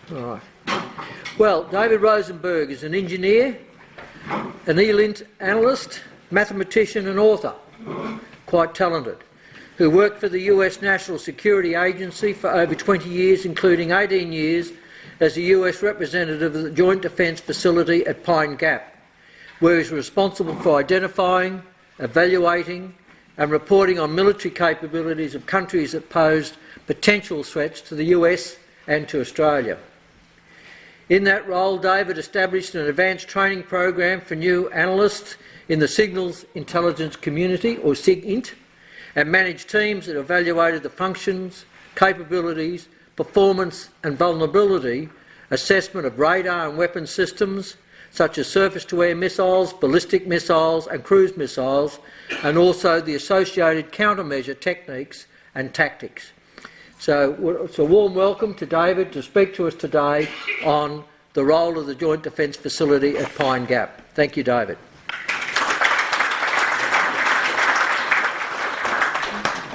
All right. Well, David Rosenberg is an engineer, an ELINT analyst, mathematician and author, quite talented, who worked for the US National Security Agency for over 20 years, including 18 years as the US representative of the Joint Defence Facility at Pine Gap, where he was responsible for identifying, evaluating and reporting on military capabilities of countries that posed potential threats to the US and to Australia. In that role, David established an advanced training program for new analysts in the Signals Intelligence Community, or SIGINT, and managed teams that evaluated the functions, capabilities, performance and vulnerability assessment of radar and weapon systems such as surface-to-air missiles, ballistic missiles and cruise missiles, and also the associated countermeasure techniques and tactics. So it's a warm welcome to David to speak to us today on the role of the Joint Defence Facility at Pine Gap. Thank you, David.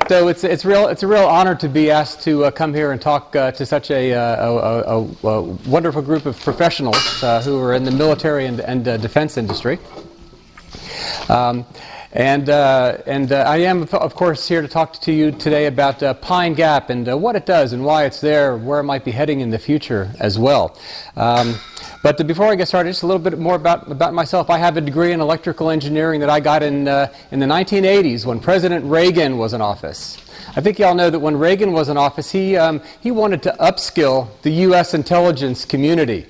So it's a real honour to be asked to come here and talk to such a wonderful group of professionals who are in the military and defence industry. And I am, of course, here to talk to you today about Pine Gap and what it does and why it's there, where it might be heading in the future as well. But before I get started, just a little bit more about myself. I have a degree in electrical engineering that I got in the 1980s when President Reagan was in office. I think you all know that when Reagan was in office, he wanted to upskill the U.S. intelligence community,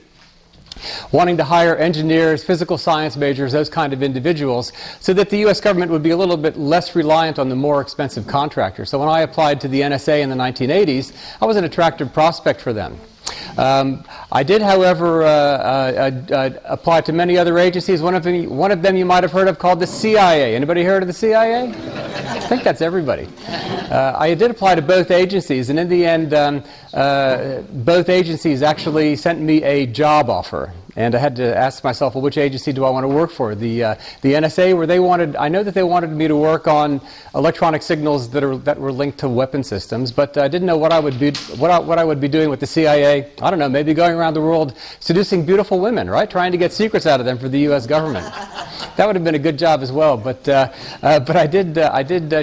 wanting to hire engineers, physical science majors, those kind of individuals, so that the U.S. government would be a little bit less reliant on the more expensive contractors. So when I applied to the NSA in the 1980s, I was an attractive prospect for them. I did, however, apply to many other agencies. One of them you might have heard of, called the CIA. Anybody heard of the CIA? I think that's everybody. I did apply to both agencies, and in the end, both agencies actually sent me a job offer. And I had to ask myself, well, which agency do I want to work for? The NSA, where I know that they wanted me to work on electronic signals that were linked to weapon systems, but I didn't know what I would be doing with the CIA. I don't know, maybe going around the world seducing beautiful women, right? Trying to get secrets out of them for the U.S. government. That would have been a good job as well. But I did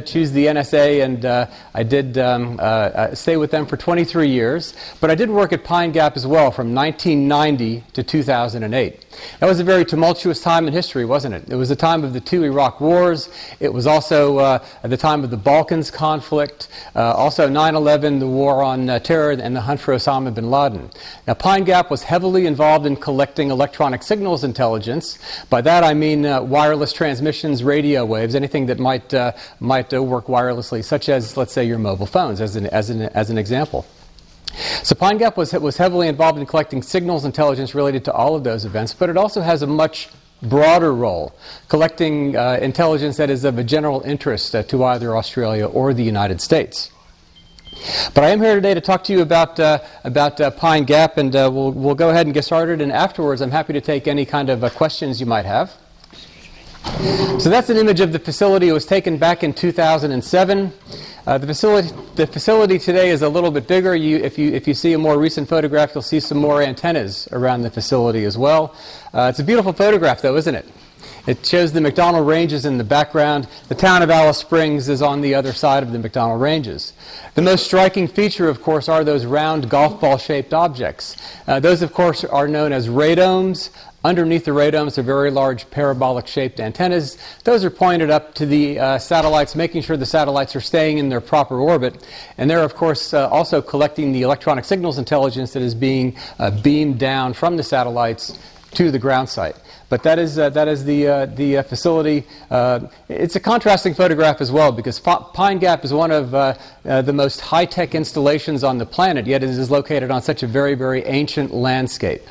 choose the NSA, and I did stay with them for 23 years. But I did work at Pine Gap as well from 1990 to 2008. That was a very tumultuous time in history, wasn't it? It was the time of the 2 Iraq wars. It was also at the time of the Balkans conflict, also 9/11, the war on terror, and the hunt for Osama bin Laden. Now, Pine Gap was heavily involved in collecting electronic signals intelligence. By that I mean wireless transmissions, radio waves, anything that might work wirelessly, such as, let's say, your mobile phones, as an example. So Pine Gap was heavily involved in collecting signals intelligence related to all of those events, but it also has a much broader role, collecting intelligence that is of a general interest to either Australia or the United States. But I am here today to talk to you about Pine Gap, and we'll go ahead and get started, and afterwards I'm happy to take any kind of questions you might have. So that's an image of the facility. It was taken back in 2007. The facility today is a little bit bigger. If you see a more recent photograph, you'll see some more antennas around the facility as well. It's a beautiful photograph, though, isn't it? It shows the McDonnell Ranges in the background. The town of Alice Springs is on the other side of the McDonnell Ranges. The most striking feature, of course, are those round golf ball-shaped objects. Those, of course, are known as radomes. Underneath the radomes are very large parabolic-shaped antennas. Those are pointed up to the satellites, making sure the satellites are staying in their proper orbit. And they're, of course, also collecting the electronic signals intelligence that is being beamed down from the satellites to the ground site. But that is the facility. It's a contrasting photograph as well, because Pine Gap is one of the most high-tech installations on the planet, yet it is located on such a very, very ancient landscape.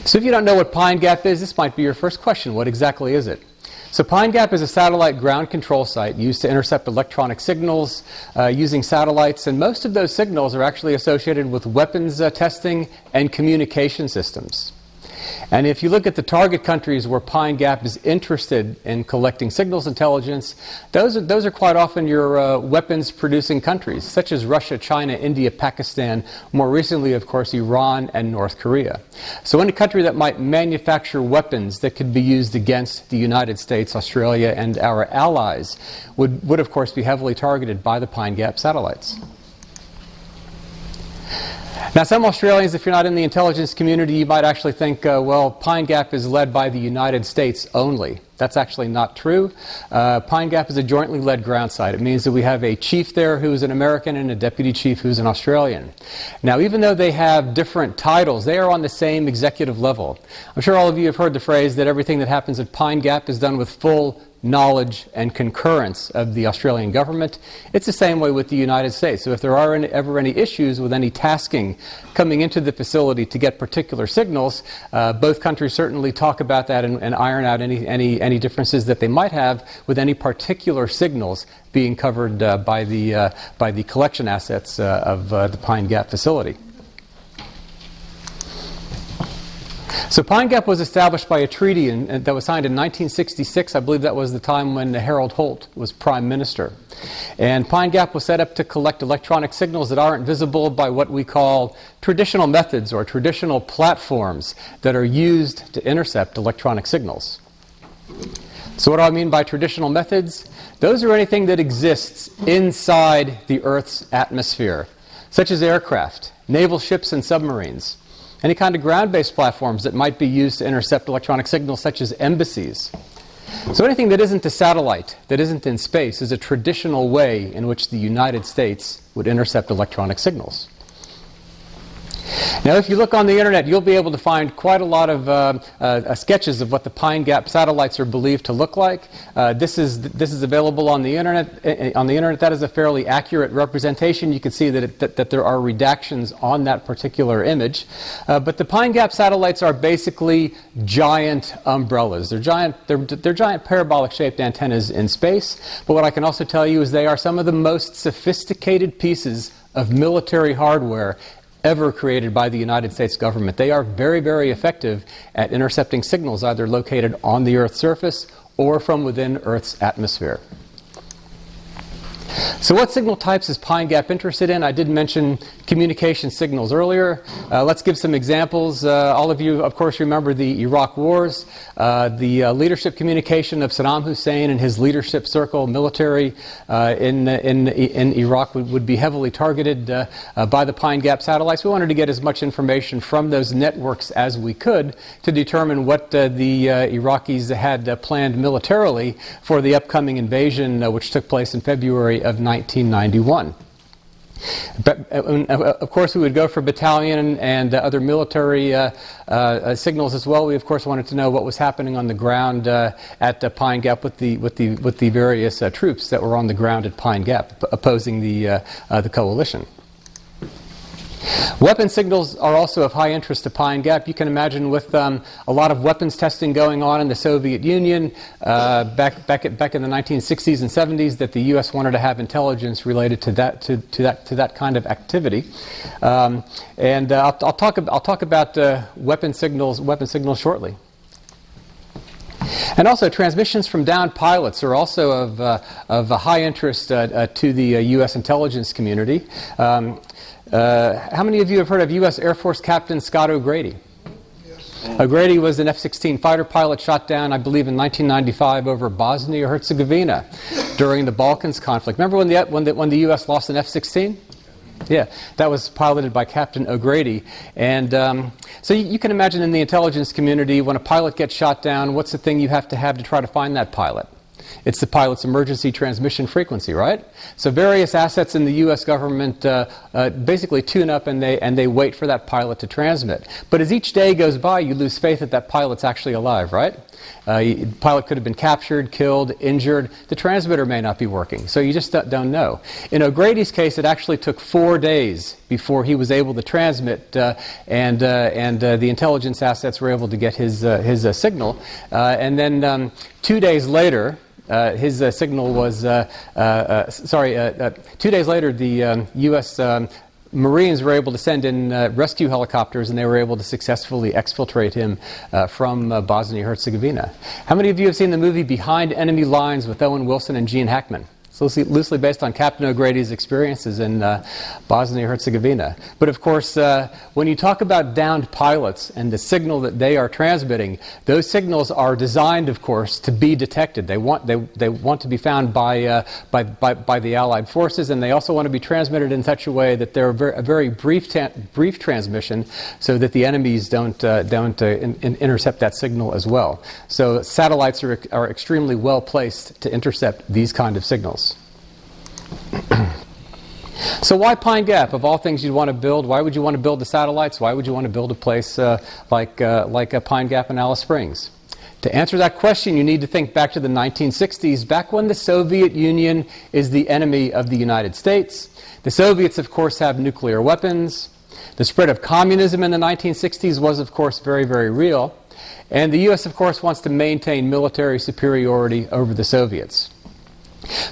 So if you don't know what Pine Gap is, this might be your first question. What exactly is it? So Pine Gap is a satellite ground control site used to intercept electronic signals using satellites, and most of those signals are actually associated with weapons testing and communication systems. And if you look at the target countries where Pine Gap is interested in collecting signals intelligence, those are quite often your weapons-producing countries, such as Russia, China, India, Pakistan, more recently, of course, Iran and North Korea. So any country that might manufacture weapons that could be used against the United States, Australia, and our allies would of course, be heavily targeted by the Pine Gap satellites. Now, some Australians, if you're not in the intelligence community, you might actually think, well, Pine Gap is led by the United States only. That's actually not true. Pine Gap is a jointly led ground site. It means that we have a chief there who's an American and a deputy chief who's an Australian. Now, even though they have different titles, they are on the same executive level. I'm sure all of you have heard the phrase that everything that happens at Pine Gap is done with full knowledge and concurrence of the Australian government. It's the same way with the United States. So if there are ever any issues with any tasking coming into the facility to get particular signals, both countries certainly talk about that and iron out any differences that they might have with any particular signals being covered by the collection assets of the Pine Gap facility. So Pine Gap was established by a treaty that was signed in 1966. I believe that was the time when Harold Holt was Prime Minister. And Pine Gap was set up to collect electronic signals that aren't visible by what we call traditional methods or traditional platforms that are used to intercept electronic signals. So what do I mean by traditional methods? Those are anything that exists inside the Earth's atmosphere, such as aircraft, naval ships and submarines. Any kind of ground-based platforms that might be used to intercept electronic signals, such as embassies. So anything that isn't a satellite, that isn't in space, is a traditional way in which the United States would intercept electronic signals. Now, if you look on the internet, you'll be able to find quite a lot of sketches of what the Pine Gap satellites are believed to look like. This is available on the internet. That is a fairly accurate representation. You can see that there are redactions on that particular image. But the Pine Gap satellites are basically giant umbrellas. They're giant parabolic-shaped antennas in space. But what I can also tell you is they are some of the most sophisticated pieces of military hardware ever created by the United States government. They are very, very effective at intercepting signals either located on the Earth's surface or from within Earth's atmosphere. So what signal types is Pine Gap interested in? I did mention communication signals earlier. Let's give some examples. All of you, of course, remember the Iraq wars. The leadership communication of Saddam Hussein and his leadership circle military in Iraq would be heavily targeted by the Pine Gap satellites. We wanted to get as much information from those networks as we could to determine what the Iraqis had planned militarily for the upcoming invasion, which took place in February of 1991. But, of course, we would go for battalion and other military signals as well. We, of course, wanted to know what was happening on the ground at Pine Gap with the various troops that were on the ground at Pine Gap opposing the coalition. Weapon signals are also of high interest to Pine Gap. You can imagine with a lot of weapons testing going on in the Soviet Union back in the 1960s and 70s, that the U.S. wanted to have intelligence related to that kind of activity. I'll talk about weapon signals shortly. And also, transmissions from downed pilots are also of high interest to the U.S. intelligence community. How many of you have heard of U.S. Air Force Captain Scott O'Grady? Yes. O'Grady was an F-16 fighter pilot shot down, I believe, in 1995 over Bosnia-Herzegovina during the Balkans conflict. Remember when the U.S. lost an F-16? Yeah, that was piloted by Captain O'Grady. And so you can imagine in the intelligence community, when a pilot gets shot down, what's the thing you have to try to find that pilot? It's the pilot's emergency transmission frequency, right? So various assets in the U.S. government basically tune up and they wait for that pilot to transmit. But as each day goes by, you lose faith that pilot's actually alive, right? The pilot could have been captured, killed, injured. The transmitter may not be working, so you just don't know. In O'Grady's case, it actually took 4 days before he was able to transmit, and the intelligence assets were able to get his signal. And then 2 days later, his signal was, 2 days later, the U.S. Marines were able to send in rescue helicopters, and they were able to successfully exfiltrate him from Bosnia-Herzegovina. How many of you have seen the movie Behind Enemy Lines with Owen Wilson and Gene Hackman? It's loosely based on Captain O'Grady's experiences in Bosnia-Herzegovina. But of course, when you talk about downed pilots and the signal that they are transmitting, those signals are designed, of course, to be detected. They want to be found by the Allied forces, and they also want to be transmitted in such a way that they're a very brief transmission, so that the enemies don't intercept that signal as well. So satellites are extremely well placed to intercept these kind of signals. So why Pine Gap? Of all things you'd want to build, why would you want to build the satellites? Why would you want to build a place like Pine Gap in Alice Springs? To answer that question, you need to think back to the 1960s, back when the Soviet Union is the enemy of the United States. The Soviets, of course, have nuclear weapons. The spread of communism in the 1960s was, of course, very, very real. And the U.S., of course, wants to maintain military superiority over the Soviets.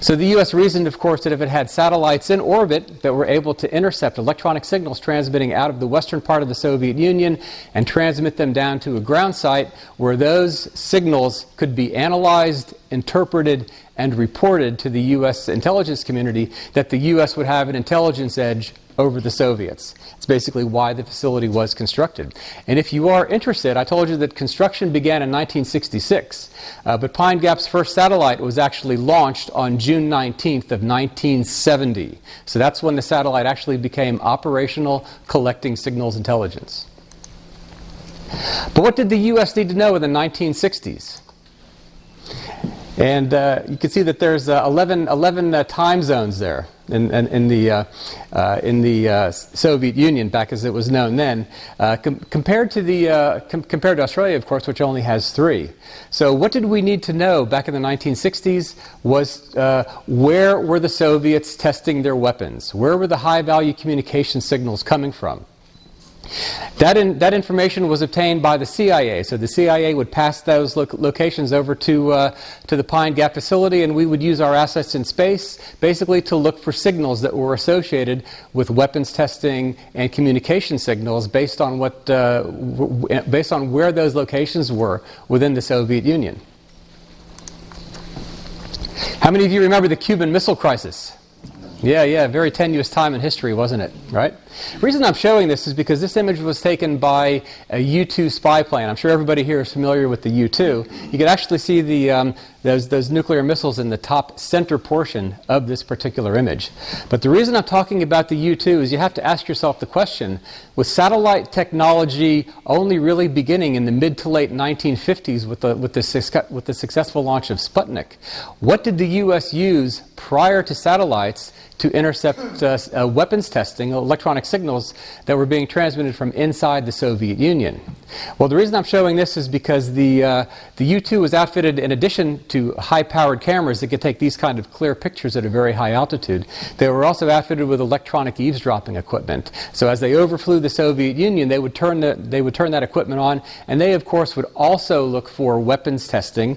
So the U.S. reasoned, of course, that if it had satellites in orbit that were able to intercept electronic signals transmitting out of the western part of the Soviet Union and transmit them down to a ground site where those signals could be analyzed, interpreted, and reported to the U.S. intelligence community, that the U.S. would have an intelligence edge over the Soviets. It's basically why the facility was constructed. And if you are interested, I told you that construction began in 1966, but Pine Gap's first satellite was actually launched on June 19th of 1970. So that's when the satellite actually became operational, collecting signals intelligence. But what did the U.S. need to know in the 1960s? And you can see that there's 11 time zones there in the Soviet Union, back as it was known then, compared to Australia, of course, which only has 3. So what did we need to know back in the 1960s was where were the Soviets testing their weapons? Where were the high-value communication signals coming from? That information was obtained by the CIA. So the CIA would pass those locations over to the Pine Gap facility, and we would use our assets in space basically to look for signals that were associated with weapons testing and communication signals based on where those locations were within the Soviet Union. How many of you remember the Cuban Missile Crisis? Yeah, very tenuous time in history, wasn't it? Right? The reason I'm showing this is because this image was taken by a U-2 spy plane. I'm sure everybody here is familiar with the U-2. You can actually see those nuclear missiles in the top center portion of this particular image. But the reason I'm talking about the U-2 is you have to ask yourself the question, with satellite technology only really beginning in the mid to late 1950s with the successful launch of Sputnik, what did the U.S. use prior to satellites to intercept weapons testing, electronic signals that were being transmitted from inside the Soviet Union? Well, the reason I'm showing this is because the U-2 was outfitted, in addition to high-powered cameras that could take these kind of clear pictures at a very high altitude, they were also outfitted with electronic eavesdropping equipment. So as they overflew the Soviet Union, they would turn that equipment on, and they, of course, would also look for weapons testing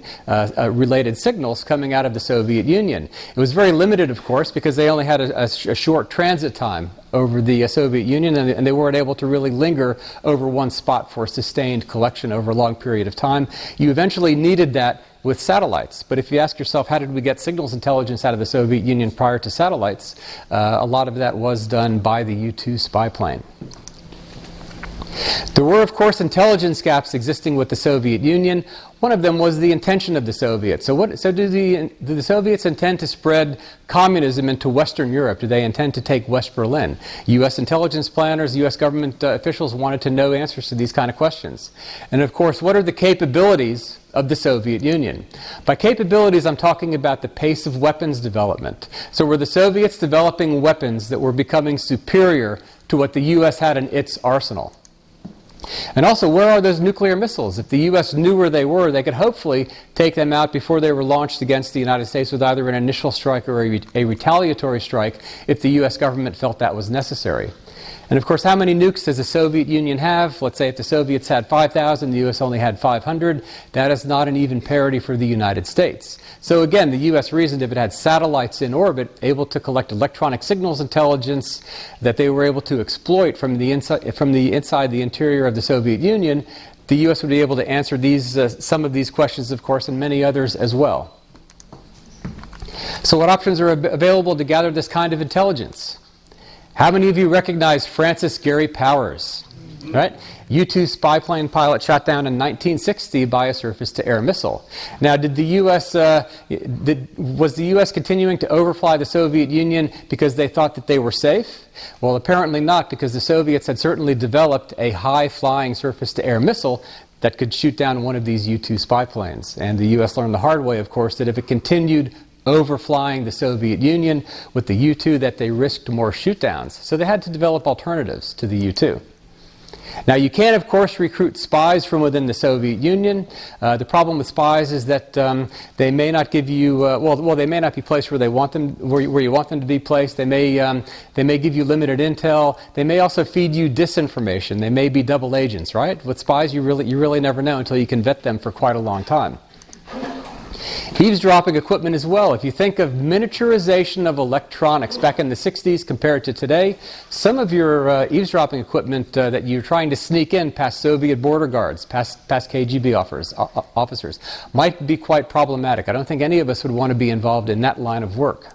related signals coming out of the Soviet Union. It was very limited, of course, because they only had a short transit time over the Soviet Union, and they weren't able to really linger over one spot for sustained collection over a long period of time. You eventually needed that with satellites. But if you ask yourself, how did we get signals intelligence out of the Soviet Union prior to satellites? A lot of that was done by the U-2 spy plane. There were, of course, intelligence gaps existing with the Soviet Union. One of them was the intention of the Soviets. So do the Soviets intend to spread communism into Western Europe? Do they intend to take West Berlin? U.S. intelligence planners, U.S. government officials wanted to know answers to these kind of questions. And of course, what are the capabilities of the Soviet Union? By capabilities, I'm talking about the pace of weapons development. So were the Soviets developing weapons that were becoming superior to what the U.S. had in its arsenal? And also, where are those nuclear missiles? If the U.S. knew where they were, they could hopefully take them out before they were launched against the United States with either an initial strike or a retaliatory strike if the U.S. government felt that was necessary. And of course, how many nukes does the Soviet Union have? Let's say if the Soviets had 5,000, the U.S. only had 500. That is not an even parity for the United States. So again, the U.S. reasoned if it had satellites in orbit able to collect electronic signals intelligence that they were able to exploit from the inside the interior of the Soviet Union, the U.S. would be able to answer some of these questions, of course, and many others as well. So what options are available to gather this kind of intelligence? How many of you recognize Francis Gary Powers? Right? U-2 spy plane pilot shot down in 1960 by a surface-to-air missile. Now, was the U.S. continuing to overfly the Soviet Union because they thought that they were safe? Well, apparently not, because the Soviets had certainly developed a high-flying surface-to-air missile that could shoot down one of these U-2 spy planes. And the U.S. learned the hard way, of course, that if it continued overflying the Soviet Union with the U-2, that they risked more shoot-downs. So they had to develop alternatives to the U-2. Now, you can, of course, recruit spies from within the Soviet Union. The problem with spies is that they may not give you, they may not be placed where you want them to be placed. They may give you limited intel. They may also feed you disinformation. They may be double agents, right? With spies, you really never know until you can vet them for quite a long time. Eavesdropping equipment as well. If you think of miniaturization of electronics back in the 60s compared to today, some of your eavesdropping equipment that you're trying to sneak in past Soviet border guards, past KGB officers, might be quite problematic. I don't think any of us would want to be involved in that line of work.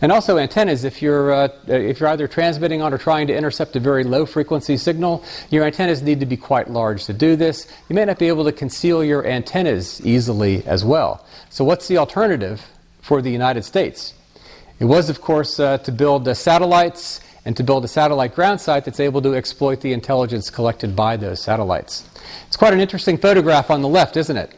And also antennas, if you're either transmitting on or trying to intercept a very low frequency signal, your antennas need to be quite large to do this. You may not be able to conceal your antennas easily as well. So what's the alternative for the United States? It was, of course, to build satellites and to build a satellite ground site that's able to exploit the intelligence collected by those satellites. It's quite an interesting photograph on the left, isn't it?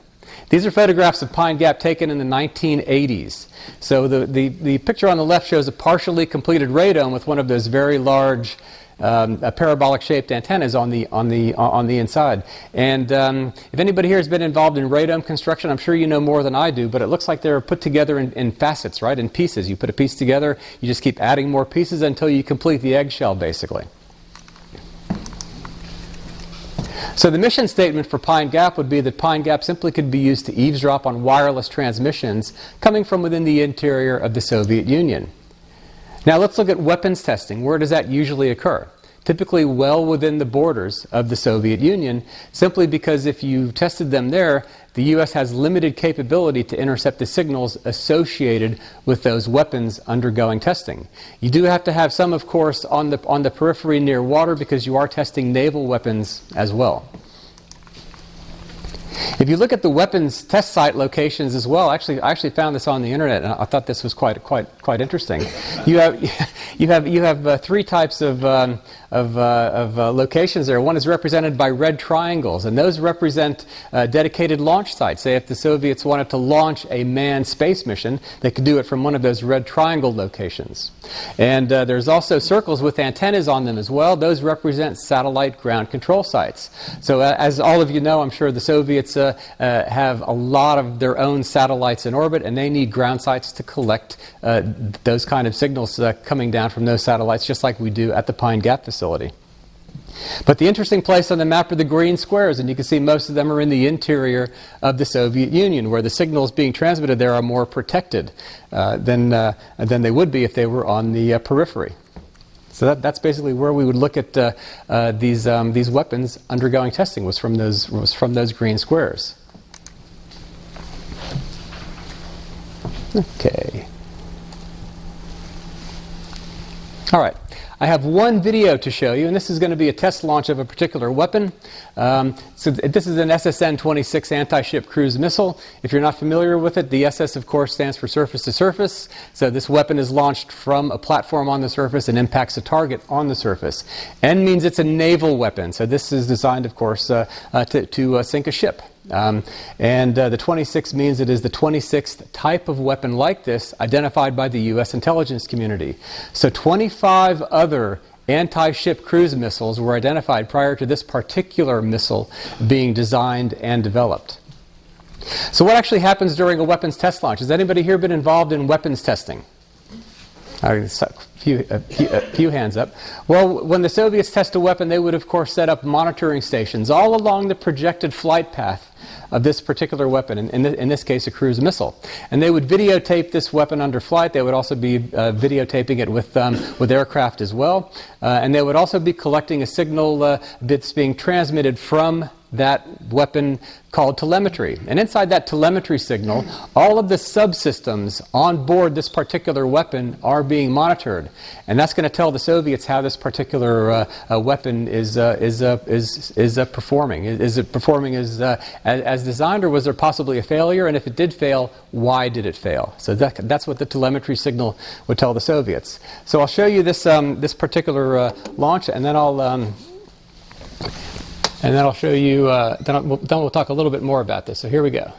These are photographs of Pine Gap taken in the 1980s. So the picture on the left shows a partially completed radome with one of those very large parabolic-shaped antennas on the inside. And if anybody here has been involved in radome construction, I'm sure you know more than I do, but it looks like they're put together in facets, right, in pieces. You put a piece together, you just keep adding more pieces until you complete the eggshell, basically. So the mission statement for Pine Gap would be that Pine Gap simply could be used to eavesdrop on wireless transmissions coming from within the interior of the Soviet Union. Now let's look at weapons testing. Where does that usually occur? Typically well within the borders of the Soviet Union, simply because if you tested them there, the U.S. has limited capability to intercept the signals associated with those weapons undergoing testing. You do have to have some, of course, on the periphery near water, because you are testing naval weapons as well. If you look at the weapons test site locations as well, I actually found this on the internet, and I thought this was quite interesting. You have three types of locations there. One is represented by red triangles, and those represent dedicated launch sites. Say if the Soviets wanted to launch a manned space mission, they could do it from one of those red triangle locations. And there's also circles with antennas on them as well. Those represent satellite ground control sites. So as all of you know, I'm sure the Soviets have a lot of their own satellites in orbit, and they need ground sites to collect those kind of signals coming down from those satellites, just like we do at the Pine Gap facility. But the interesting place on the map are the green squares, and you can see most of them are in the interior of the Soviet Union, where the signals being transmitted there are more protected than they would be if they were on the periphery. So that's basically where we would look at these weapons undergoing testing, was from those green squares. Okay. All right. I have one video to show you, and this is going to be a test launch of a particular weapon. So this is an SSN-26 anti-ship cruise missile. If you're not familiar with it, the SS, of course, stands for surface-to-surface. So this weapon is launched from a platform on the surface and impacts a target on the surface. N means it's a naval weapon. So this is designed, of course, to sink a ship. And the 26 means it is the 26th type of weapon like this identified by the U.S. intelligence community. So 25 other anti-ship cruise missiles were identified prior to this particular missile being designed and developed. So what actually happens during a weapons test launch? Has anybody here been involved in weapons testing? few hands up. Well, when the Soviets test a weapon, they would, of course, set up monitoring stations all along the projected flight path of this particular weapon, in this case a cruise missile. And they would videotape this weapon under flight. They would also be videotaping it with aircraft as well. And they would also be collecting a signal that's being transmitted from that weapon called telemetry. And inside that telemetry signal, all of the subsystems on board this particular weapon are being monitored. And that's going to tell the Soviets how this particular weapon is performing. Is it performing as designed, or was there possibly a failure? And if it did fail, why did it fail? So that's what the telemetry signal would tell the Soviets. So I'll show you this particular launch, and then I'll show you, then we'll talk a little bit more about this. So here we go.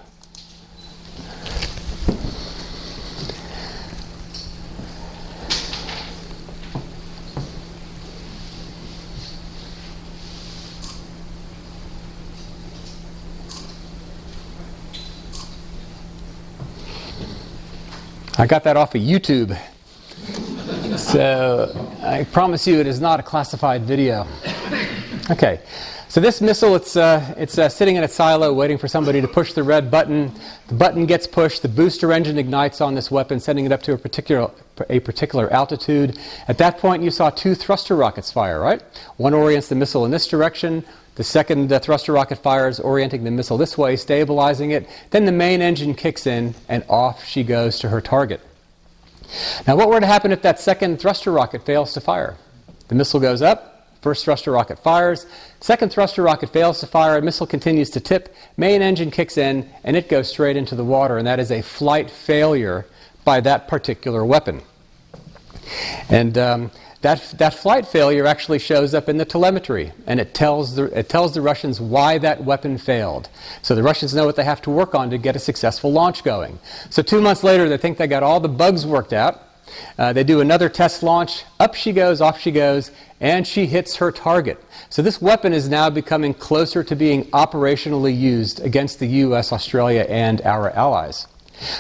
I got that off of YouTube. So I promise you it is not a classified video. Okay. So this missile, it's sitting in its silo waiting for somebody to push the red button. The button gets pushed. The booster engine ignites on this weapon, sending it up to a particular altitude. At that point, you saw two thruster rockets fire, right? One orients the missile in this direction. The second thruster rocket fires, orienting the missile this way, stabilizing it. Then the main engine kicks in, and off she goes to her target. Now, what were to happen if that second thruster rocket fails to fire? The missile goes up. First thruster rocket fires. Second thruster rocket fails to fire. A missile continues to tip. Main engine kicks in, and it goes straight into the water. And that is a flight failure by that particular weapon. And that flight failure actually shows up in the telemetry, and it tells the Russians why that weapon failed. So the Russians know what they have to work on to get a successful launch going. So 2 months later, they think they got all the bugs worked out. They do another test launch. Up she goes, off she goes, and she hits her target. So this weapon is now becoming closer to being operationally used against the U.S., Australia, and our allies.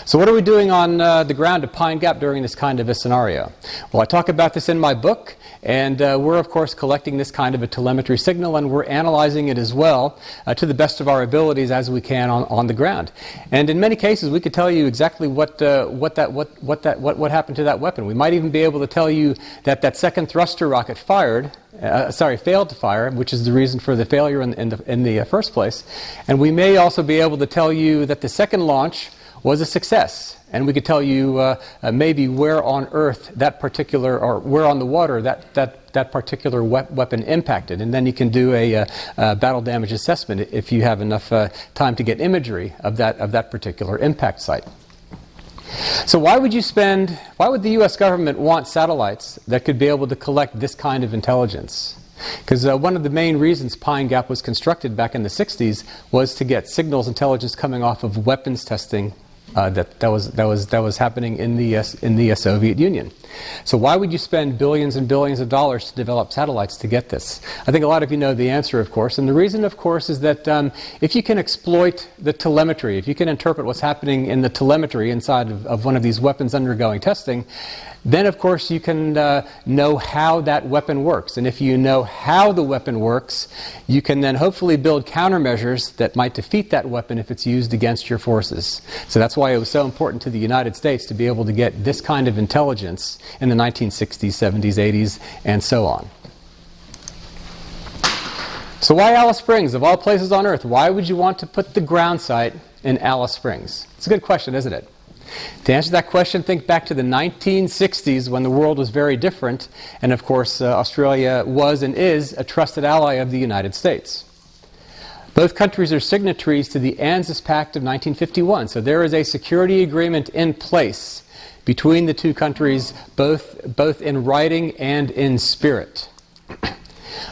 So what are we doing on the ground at Pine Gap during this kind of a scenario? Well, I talk about this in my book, and we're, of course, collecting this kind of a telemetry signal, and we're analyzing it as well to the best of our abilities as we can on the ground. And in many cases, we could tell you exactly what happened to that weapon. We might even be able to tell you that second thruster rocket failed to fire, which is the reason for the failure in the first place. And we may also be able to tell you that the second launch was a success, and we could tell you maybe where on earth that particular, or where on the water that particular weapon impacted, and then you can do a battle damage assessment if you have enough time to get imagery of that particular impact site. So why would the U.S. government want satellites that could be able to collect this kind of intelligence? Because one of the main reasons Pine Gap was constructed back in the 60s was to get signals intelligence coming off of weapons testing that was happening in the Soviet Union. So why would you spend billions and billions of dollars to develop satellites to get this? I think a lot of you know the answer, of course, and the reason, of course, is that if you can exploit the telemetry, if you can interpret what's happening in the telemetry inside of one of these weapons undergoing testing, then, of course, you can know how that weapon works. And if you know how the weapon works, you can then hopefully build countermeasures that might defeat that weapon if it's used against your forces. So that's why it was so important to the United States to be able to get this kind of intelligence in the 1960s, 70s, 80s, and so on. So why Alice Springs? Of all places on Earth, why would you want to put the ground site in Alice Springs? It's a good question, isn't it? To answer that question, think back to the 1960s when the world was very different, and of course Australia was and is a trusted ally of the United States. Both countries are signatories to the ANZUS Pact of 1951, so there is a security agreement in place between the two countries, both in writing and in spirit.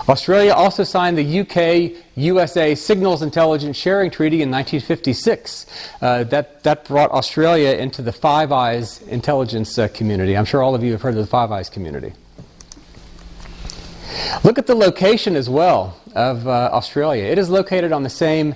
Australia also signed the UK-USA Signals Intelligence Sharing Treaty in 1956. That brought Australia into the Five Eyes intelligence community. I'm sure all of you have heard of the Five Eyes community. Look at the location as well of Australia. It is located on the same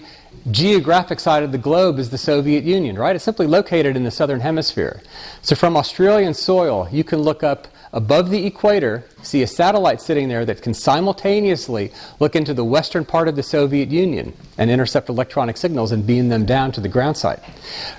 geographic side of the globe as the Soviet Union, right? It's simply located in the southern hemisphere. So from Australian soil, you can look up above the equator, see a satellite sitting there that can simultaneously look into the western part of the Soviet Union and intercept electronic signals and beam them down to the ground site.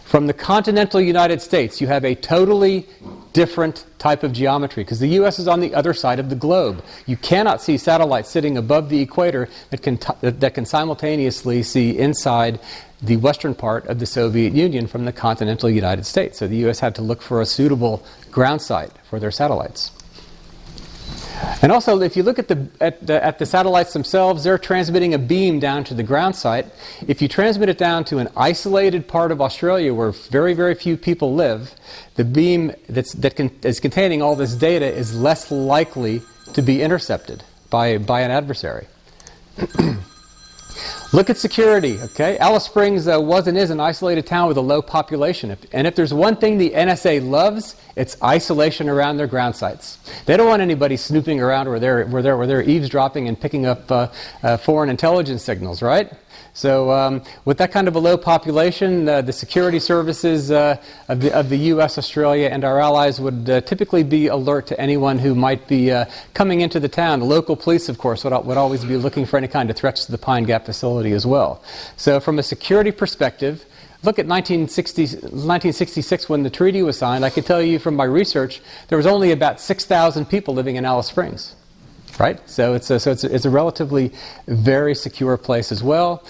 From the continental United States, you have a totally different type of geometry because the U.S. is on the other side of the globe. You cannot see satellites sitting above the equator that can simultaneously see inside the western part of the Soviet Union from the continental United States. So the U.S. had to look for a suitable ground site for their satellites. And also, if you look at the satellites themselves, they're transmitting a beam down to the ground site. If you transmit it down to an isolated part of Australia where very, very few people live, the beam is containing all this data is less likely to be intercepted by an adversary. Look at security, okay? Alice Springs was and is an isolated town with a low population. And if there's one thing the NSA loves, it's isolation around their ground sites. They don't want anybody snooping around where they're eavesdropping and picking up foreign intelligence signals, right? So with that kind of a low population, the security services of the U.S., Australia, and our allies would typically be alert to anyone who might be coming into the town. The local police, of course, would always be looking for any kind of threats to the Pine Gap facility as well. So from a security perspective, look at 1966 when the treaty was signed. I can tell you from my research, there was only about 6,000 people living in Alice Springs. Right? So it's a relatively very secure place as well.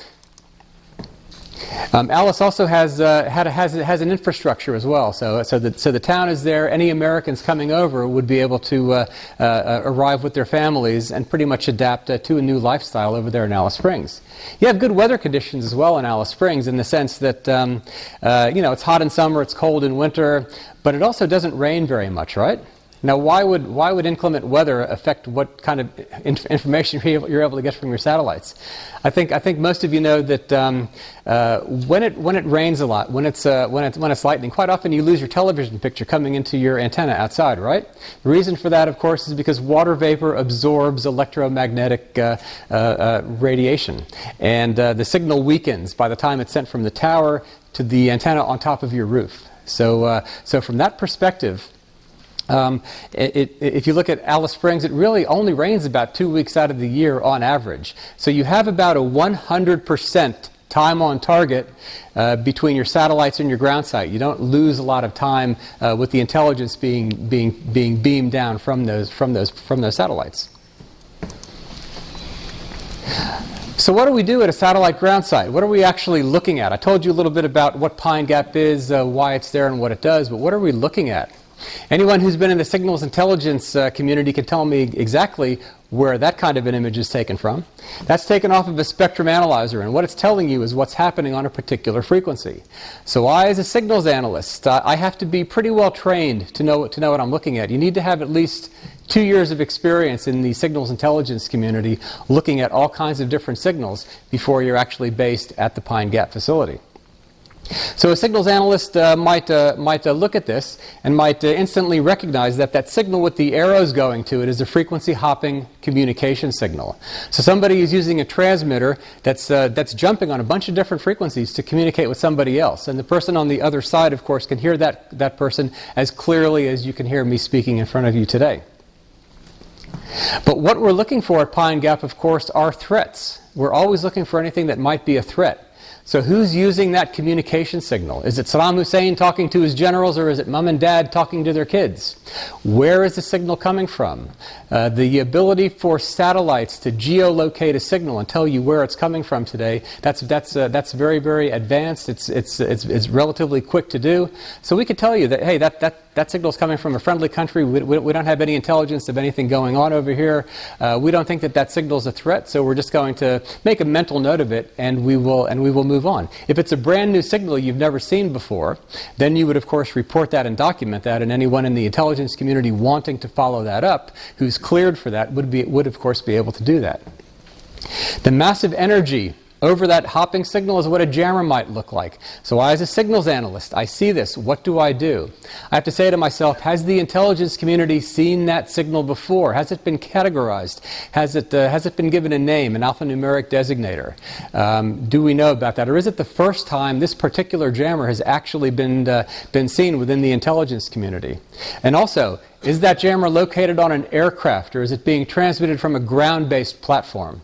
Alice also has an infrastructure as well. So the town is there. Any Americans coming over would be able to arrive with their families and pretty much adapt to a new lifestyle over there in Alice Springs. You have good weather conditions as well in Alice Springs in the sense that it's hot in summer, it's cold in winter, but it also doesn't rain very much, right? Now, why would inclement weather affect what kind of information you're able to get from your satellites? I think most of you know that when it rains a lot, when it's lightning, quite often you lose your television picture coming into your antenna outside, right? The reason for that, of course, is because water vapor absorbs electromagnetic radiation, and the signal weakens by the time it's sent from the tower to the antenna on top of your roof. So from that perspective, if you look at Alice Springs, it really only rains about 2 weeks out of the year on average. So you have about a 100% time on target between your satellites and your ground site. You don't lose a lot of time with the intelligence being beamed down from those satellites. So what do we do at a satellite ground site? What are we actually looking at? I told you a little bit about what Pine Gap is, why it's there, and what it does, but what are we looking at? Anyone who's been in the signals intelligence community can tell me exactly where that kind of an image is taken from. That's taken off of a spectrum analyzer, and what it's telling you is what's happening on a particular frequency. So I, as a signals analyst, I have to be pretty well trained to know what I'm looking at. You need to have at least 2 years of experience in the signals intelligence community looking at all kinds of different signals before you're actually based at the Pine Gap facility. So a signals analyst might look at this and might instantly recognize that signal with the arrows going to it is a frequency hopping communication signal. So somebody is using a transmitter that's jumping on a bunch of different frequencies to communicate with somebody else. And the person on the other side, of course, can hear that person as clearly as you can hear me speaking in front of you today. But what we're looking for at Pine Gap, of course, are threats. We're always looking for anything that might be a threat. So who's using that communication signal? Is it Saddam Hussein talking to his generals, or is it mom and dad talking to their kids? Where is the signal coming from? The ability for satellites to geolocate a signal and tell you where it's coming from today, that's very, very advanced. It's relatively quick to do. So we could tell you that, hey, that signal's coming from a friendly country. We don't have any intelligence of anything going on over here. We don't think that signal's a threat, so we're just going to make a mental note of it, and we will move on. If it's a brand new signal you've never seen before, then you would, of course, report that and document that, and anyone in the intelligence community wanting to follow that up, who's cleared for that, would of course be able to do that. The massive energy over that hopping signal is what a jammer might look like. So I, as a signals analyst, I see this. What do? I have to say to myself, has the intelligence community seen that signal before? Has it been categorized? Has it been given a name, an alphanumeric designator? Do we know about that? Or is it the first time this particular jammer has actually been seen within the intelligence community? And also, is that jammer located on an aircraft, or is it being transmitted from a ground-based platform?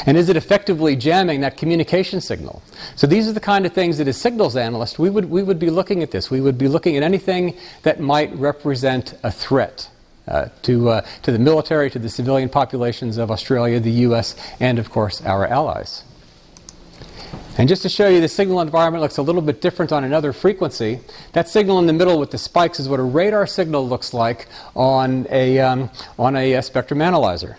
And is it effectively jamming that communication signal? So these are the kind of things that as signals analysts we would be looking at this. We would be looking at anything that might represent a threat to the military, to the civilian populations of Australia, the US, and of course our allies. And just to show you, the signal environment looks a little bit different on another frequency. That signal in the middle with the spikes is what a radar signal looks like on a spectrum analyzer.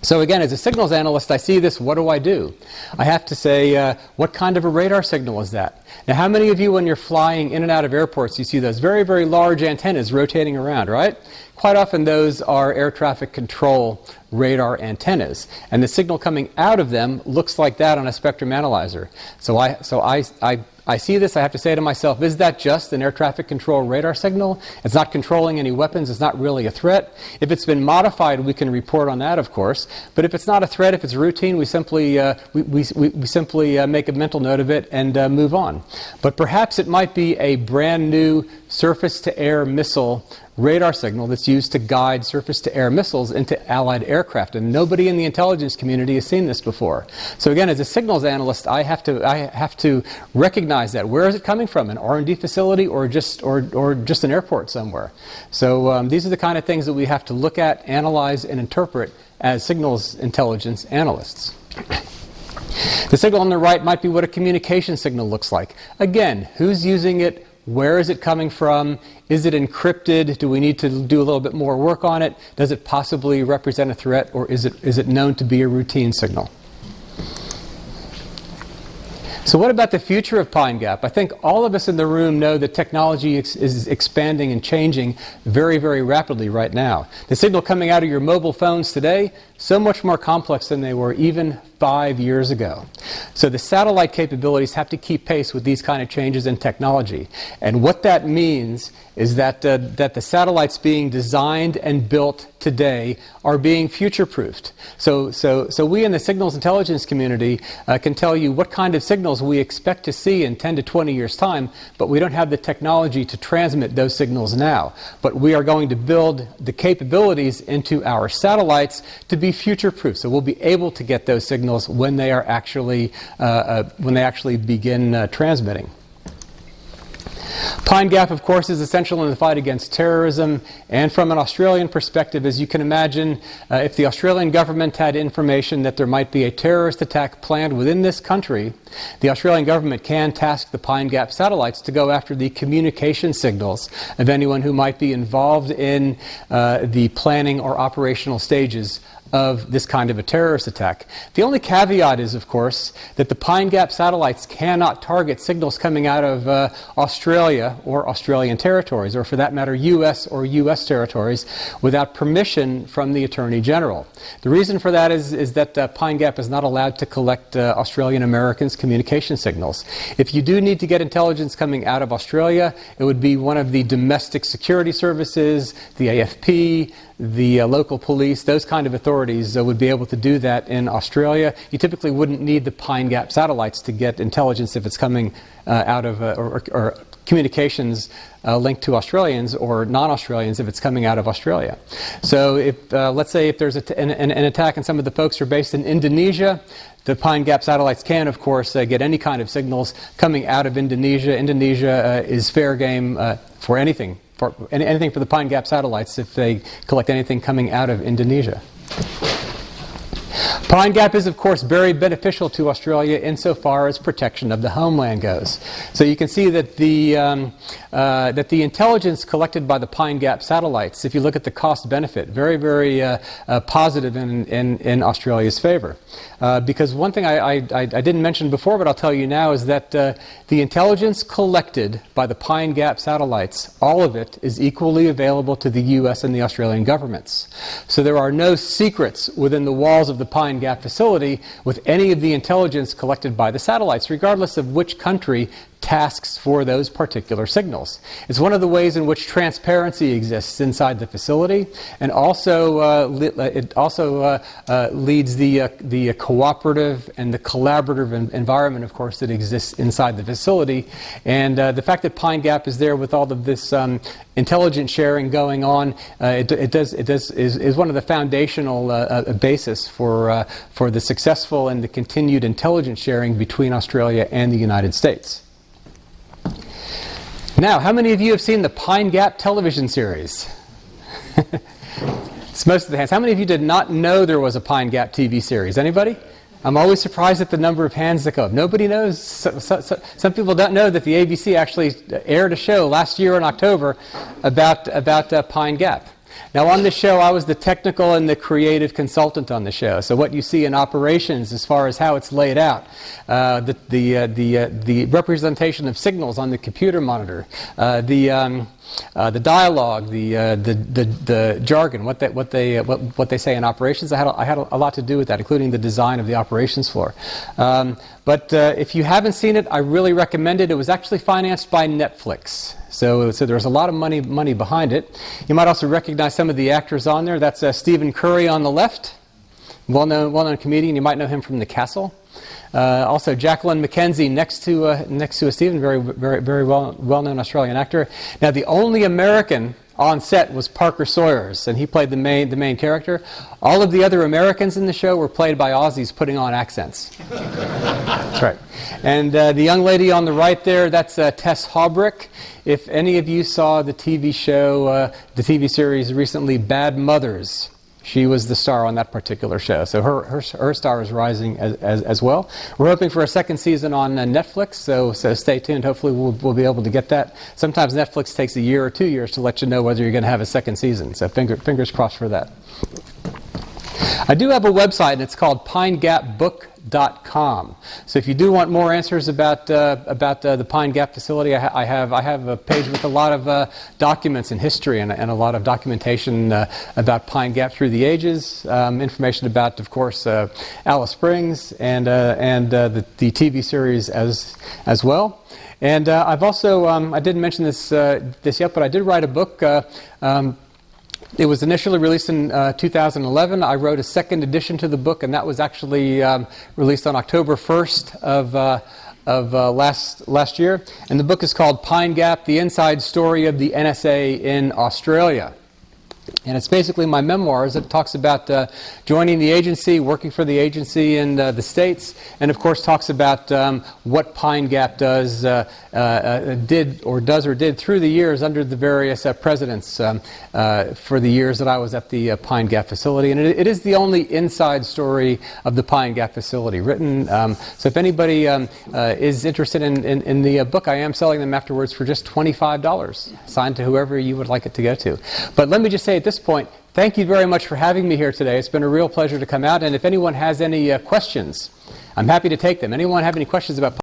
So again, as a signals analyst, I see this. What do? I have to say, what kind of a radar signal is that? Now, how many of you, when you're flying in and out of airports, you see those very, very large antennas rotating around, right? Quite often those are air traffic control radar antennas, and the signal coming out of them looks like that on a spectrum analyzer. So I see this. I have to say to myself, is that just an air traffic control radar signal? It's not controlling any weapons. It's not really a threat. If it's been modified, we can report on that, of course. But if it's not a threat, if it's routine, we simply make a mental note of it and move on. But perhaps it might be a brand new surface-to-air missile radar signal that's used to guide surface-to-air missiles into Allied aircraft, and nobody in the intelligence community has seen this before. So again, as a signals analyst, I have to recognize that. Where is it coming from? An R&D facility, or just an airport somewhere? So these are the kind of things that we have to look at, analyze, and interpret as signals intelligence analysts. The signal on the right might be what a communication signal looks like. Again, who's using it? Where is it coming from? Is it encrypted? Do we need to do a little bit more work on it? Does it possibly represent a threat, or is it known to be a routine signal? So what about the future of Pine Gap? I think all of us in the room know that technology is expanding and changing very, very rapidly right now. The signal coming out of your mobile phones today, so much more complex than they were even 5 years ago. So the satellite capabilities have to keep pace with these kind of changes in technology. And what that means is that the satellites being designed and built today are being future-proofed. So we in the signals intelligence community can tell you what kind of signals we expect to see in 10 to 20 years' time, but we don't have the technology to transmit those signals now. But we are going to build the capabilities into our satellites to be future-proof. So we'll be able to get those signals when they are actually begin transmitting. Pine Gap, of course, is essential in the fight against terrorism. And from an Australian perspective, as you can imagine, if the Australian government had information that there might be a terrorist attack planned within this country, the Australian government can task the Pine Gap satellites to go after the communication signals of anyone who might be involved in the planning or operational stages of this kind of a terrorist attack. The only caveat is, of course, that the Pine Gap satellites cannot target signals coming out of Australia or Australian territories, or for that matter, US or US territories, without permission from the Attorney General. The reason for that is that Pine Gap is not allowed to collect Australian Americans' communication signals. If you do need to get intelligence coming out of Australia, it would be one of the domestic security services, the AFP, the local police, those kind of authorities would be able to do that in Australia. You typically wouldn't need the Pine Gap satellites to get intelligence if it's coming out of, or communications linked to Australians or non-Australians if it's coming out of Australia. So if, let's say if there's an attack and some of the folks are based in Indonesia, the Pine Gap satellites can, of course, get any kind of signals coming out of Indonesia. Indonesia is fair game for anything. Anything for the Pine Gap satellites if they collect anything coming out of Indonesia. Pine Gap is, of course, very beneficial to Australia insofar as protection of the homeland goes. So you can see that the intelligence collected by the Pine Gap satellites, if you look at the cost-benefit, very, very positive in Australia's favor. Because one thing I didn't mention before, but I'll tell you now, is that the intelligence collected by the Pine Gap satellites, all of it is equally available to the US and the Australian governments. So there are no secrets within the walls of the Pine Gap facility with any of the intelligence collected by the satellites, regardless of which country tasks for those particular signals. It's one of the ways in which transparency exists inside the facility, and also it also leads the cooperative and the collaborative environment, of course, that exists inside the facility. And the fact that Pine Gap is there with all of this intelligence sharing going on, is one of the foundational basis for the successful and the continued intelligence sharing between Australia and the United States. Now, how many of you have seen the Pine Gap television series? It's most of the hands. How many of you did not know there was a Pine Gap TV series? Anybody? I'm always surprised at the number of hands that go up. Nobody knows. Some people don't know that the ABC actually aired a show last year in October about Pine Gap. Now, on this show, I was the technical and the creative consultant on the show. So what you see in operations, as far as how it's laid out, the representation of signals on the computer monitor, the dialogue, the jargon, what they say in operations, I had a lot to do with that, including the design of the operations floor. But if you haven't seen it, I really recommend it. It was actually financed by Netflix. So there's a lot of money behind it. You might also recognize some of the actors on there. That's Stephen Curry on the left, well-known comedian. You might know him from The Castle. Also, Jacqueline McKenzie next to Stephen, very well-known Australian actor. Now, the only American on set was Parker Sawyers, and he played the main character. All of the other Americans in the show were played by Aussies putting on accents. That's right. And the young lady on the right there, that's Tess Haubrick. If any of you saw the TV show, the TV series recently, Bad Mothers, she was the star on that particular show. So her star is rising as well. We're hoping for a second season on Netflix, so stay tuned. Hopefully we'll be able to get that. Sometimes Netflix takes a year or 2 years to let you know whether you're going to have a second season. So fingers crossed for that. I do have a website, and it's called pinegapbook.com. So if you do want more answers about the Pine Gap facility, I have a page with a lot of documents and history and a lot of documentation about Pine Gap through the ages. Information about, of course, Alice Springs and the TV series as well. And I've also I didn't mention this yet, but I did write a book. It was initially released in 2011. I wrote a second edition to the book, and that was actually released on October 1st of last year. And the book is called Pine Gap: The Inside Story of the NSA in Australia. And it's basically my memoirs. It talks about joining the agency, working for the agency in the States, and of course talks about what Pine Gap did through the years under the various presidents for the years that I was at the Pine Gap facility. And it is the only inside story of the Pine Gap facility written. So if anybody is interested in the book, I am selling them afterwards for just $25, signed to whoever you would like it to go to. But let me just say at this point, thank you very much for having me here today. It's been a real pleasure to come out. And if anyone has any questions, I'm happy to take them. Anyone have any questions about